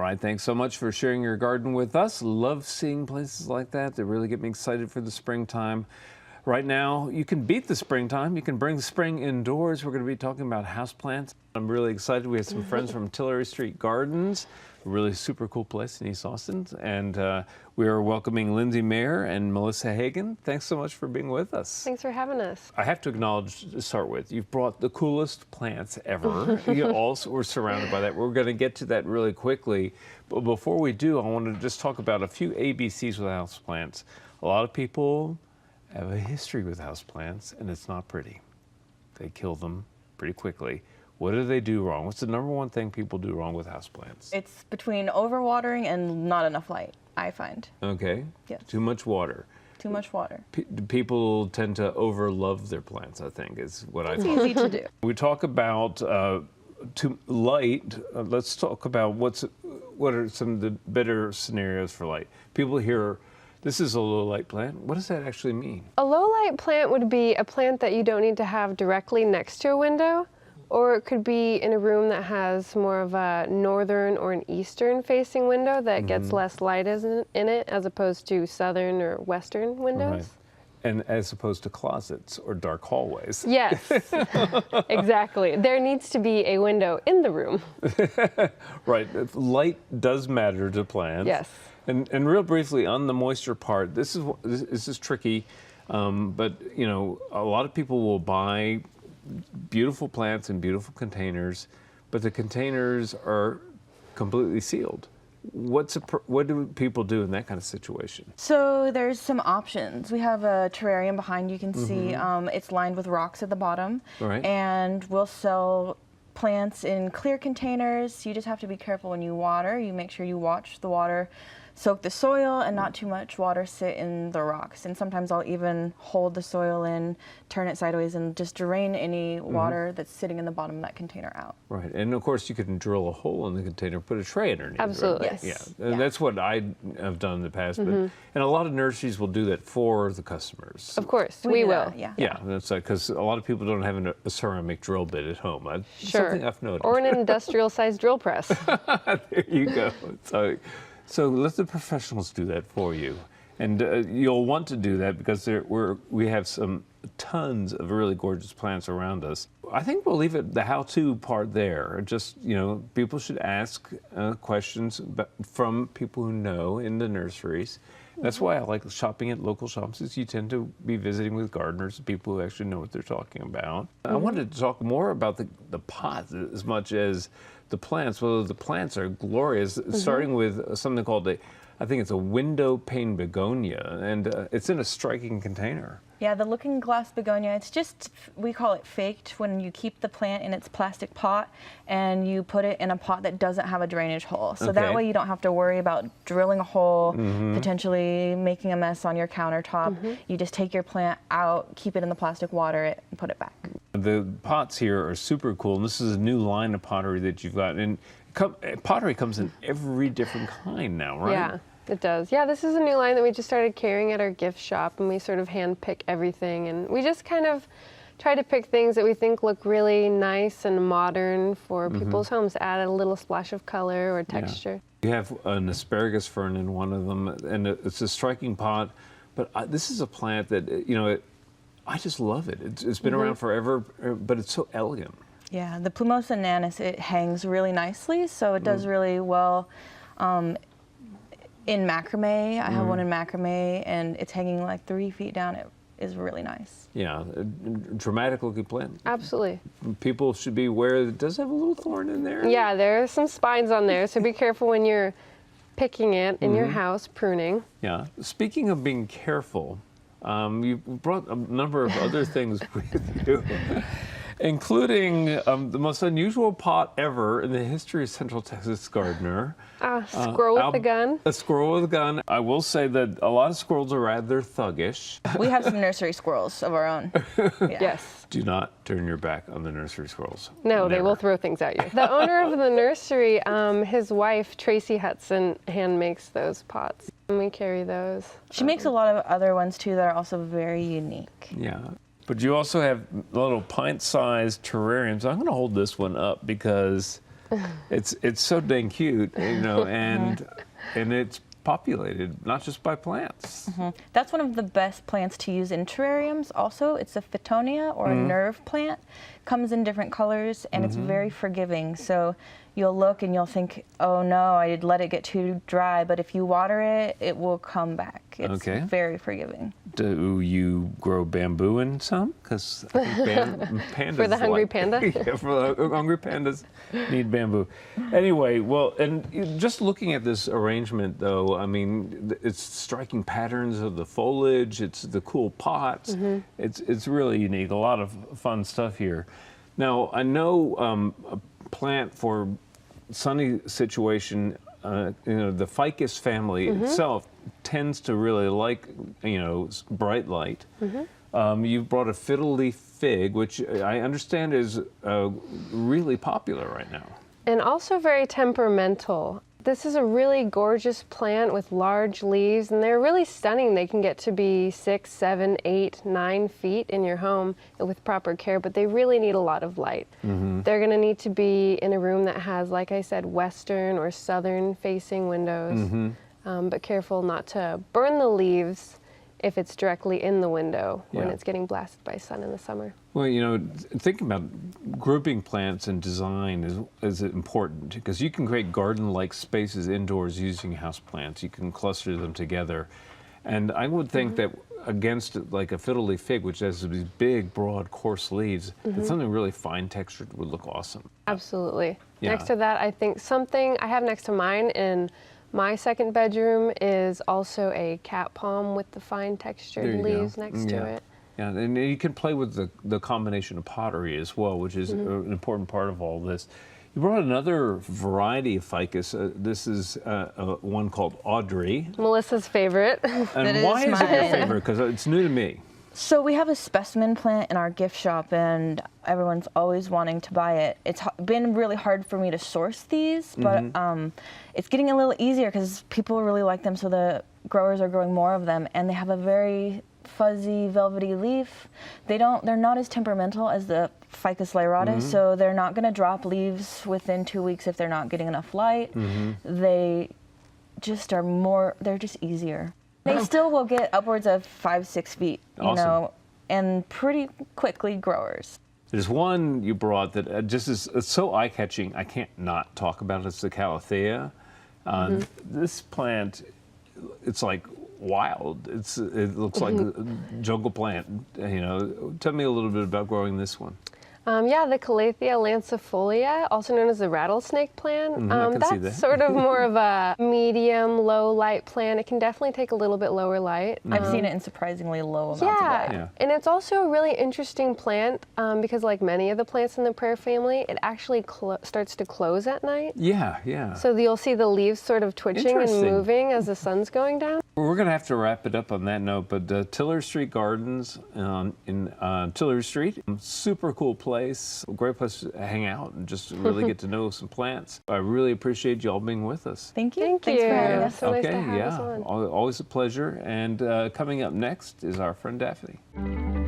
right, thanks so much for sharing your garden with us. Love seeing places like that. They really get me excited for the springtime. Right now, you can beat the springtime. You can bring the spring indoors. We're going to be talking about houseplants. I'm really excited. We have some friends from Tillery Street Gardens, a really super cool place in East Austin. And we are welcoming Lindsay Mayer and Melissa Hagen. Thanks so much for being with us. Thanks for having us. I have to acknowledge, to start with, you've brought the coolest plants ever. You also were surrounded by that. We're going to get to that really quickly. But before we do, I want to just talk about a few ABCs with houseplants. A lot of people have a history with houseplants, and it's not pretty. They kill them pretty quickly. What do they do wrong? What's the number one thing people do wrong with houseplants? It's between overwatering and not enough light, I find. Okay. Yes. Too much water. Too much water. People tend to overlove their plants, I think, is what I It's find. easy to do. We talk about too light. Let's talk about what are some of the better scenarios for light. People hear, this is a low light plant. What does that actually mean? A low light plant would be a plant that you don't need to have directly next to a window, or it could be in a room that has more of a northern or an eastern facing window that gets less light in it, as opposed to southern or western windows. Right. And as opposed to closets or dark hallways. Yes, exactly. There needs to be a window in the room. Right. Light does matter to plants. Yes. And real briefly on the moisture part, this is tricky, but you know, a lot of people will buy beautiful plants in beautiful containers, but the containers are completely sealed. What do people do in that kind of situation? So there's some options. We have a terrarium behind you can see. It's lined with rocks at the bottom. Right. And we'll sell plants in clear containers. You just have to be careful when you water. You make sure you watch the water soak the soil and not too much water sit in the rocks. And sometimes I'll even hold the soil in, turn it sideways, and just drain any water that's sitting in the bottom of that container out. Right, and of course you can drill a hole in the container, put a tray underneath. Absolutely. Right? Yes. Yeah, and that's what I have done in the past. But and a lot of nurseries will do that for the customers. Of course, we do will. that, yeah. Yeah, that's because a lot of people don't have a ceramic drill bit at home. That's Sure. something I've noticed. Or an industrial-sized drill press. There you go. So let the professionals do that for you. And you'll want to do that because we have tons of really gorgeous plants around us. I think we'll leave the how-to part there. Just, you know, people should ask questions from people who know in the nurseries. That's why I like shopping at local shops, is you tend to be visiting with gardeners, people who actually know what they're talking about. I wanted to talk more about the pots as much as the plants. Well, the plants are glorious, starting with something called I think it's a window pane begonia, and it's in a striking container. Yeah, the looking glass begonia, it's just, we call it faked, when you keep the plant in its plastic pot and you put it in a pot that doesn't have a drainage hole. So that way you don't have to worry about drilling a hole, potentially making a mess on your countertop. You just take your plant out, keep it in the plastic, water it, and put it back. The pots here are super cool, and this is a new line of pottery that you've got. And pottery comes in every different kind now, right? Yeah, it does. Yeah, this is a new line that we just started carrying at our gift shop, and we sort of hand pick everything. And we just kind of try to pick things that we think look really nice and modern for people's homes, add a little splash of color or texture. You have an asparagus fern in one of them, and it's a striking pot. But this is a plant that, you know, I just love it. It's been around forever, but it's so elegant. Yeah, the Plumosa nanus, it hangs really nicely, so it does really well in macrame. I have one in macrame, and it's hanging like 3 feet down. It is really nice. Yeah, a dramatic looking plant. Absolutely. People should be aware that it does have a little thorn in there. Yeah, there are some spines on there, so be careful when you're picking it in your house, pruning. Yeah. Speaking of being careful, you brought a number of other things with you, including the most unusual pot ever in the history of Central Texas Gardener. A squirrel with a gun. A squirrel with a gun. I will say that a lot of squirrels are rather thuggish. We have some nursery squirrels of our own. Yeah. Yes. Do not turn your back on the nursery squirrels. No, they Never. will throw things at you. The owner of the nursery, his wife, Tracy Hudson, hand makes those pots. And we carry those. She makes a lot of other ones too that are also very unique. Yeah. But you also have little pint-sized terrariums. I'm going to hold this one up because It's so dang cute, you know, and it's populated not just by plants. That's one of the best plants to use in terrariums. Also, it's a Fittonia or a nerve plant. Comes in different colors and it's very forgiving. So you'll look and you'll think, oh no, I did let it get too dry. But if you water it, it will come back. It's very forgiving. Do you grow bamboo in some? Because I think pandas For the hungry panda? Yeah, for the hungry pandas need bamboo. Anyway, well, and just looking at this arrangement, though, I mean, it's striking patterns of the foliage. It's the cool pots. It's really unique. A lot of fun stuff here. Now, I know a plant for sunny situation. You know, the ficus family itself tends to really like, you know, bright light. You've brought a fiddle leaf fig, which I understand is really popular right now. And also very temperamental. This is a really gorgeous plant with large leaves, and they're really stunning. They can get to be 6, 7, 8, 9 feet in your home with proper care, but they really need a lot of light. They're going to need to be in a room that has, like I said, western or southern facing windows, but careful not to burn the leaves if it's directly in the window when it's getting blasted by sun in the summer. Well, you know, thinking about grouping plants and design is important because you can create garden-like spaces indoors using houseplants. You can cluster them together. And I would think that against like a fiddle leaf fig, which has these big, broad, coarse leaves, that something really fine textured would look awesome. Absolutely. Yeah. Next to that, I think something I have next to mine in my second bedroom is also a cat palm with the fine textured leaves next to it. Yeah, and you can play with the combination of pottery as well, which is an important part of all this. You brought another variety of ficus. This is one called Audrey. Melissa's favorite. And why is it your favorite? Because it's new to me. So we have a specimen plant in our gift shop and everyone's always wanting to buy it. It's been really hard for me to source these, but it's getting a little easier because people really like them, so the growers are growing more of them, and they have a very fuzzy, velvety leaf. They're not as temperamental as the Ficus lyrata, so they're not going to drop leaves within 2 weeks if they're not getting enough light. They just are they're just easier. They still will get upwards of 5, 6 feet, you know, and pretty quickly growers. There's one you brought that just is it's so eye-catching, I can't not talk about it. It's the Calathea. This plant, it's like wild. It looks like a jungle plant. You know, tell me a little bit about growing this one. Yeah, the Calathea lancifolia, also known as the rattlesnake plant. That's sort of more of a medium, low light plant. It can definitely take a little bit lower light. I've seen it in surprisingly low amounts of light. Yeah, and it's also a really interesting plant because like many of the plants in the prayer family, it actually starts to close at night. Yeah. So you'll see the leaves sort of twitching and moving as the sun's going down. We're going to have to wrap it up on that note, but Tiller Street Gardens in Tiller Street, super cool place, a great place to hang out and just really get to know some plants. I really appreciate you all being with us. Thank you. Thanks for having us. So nice to have us on. Always a pleasure. And coming up next is our friend Daphne.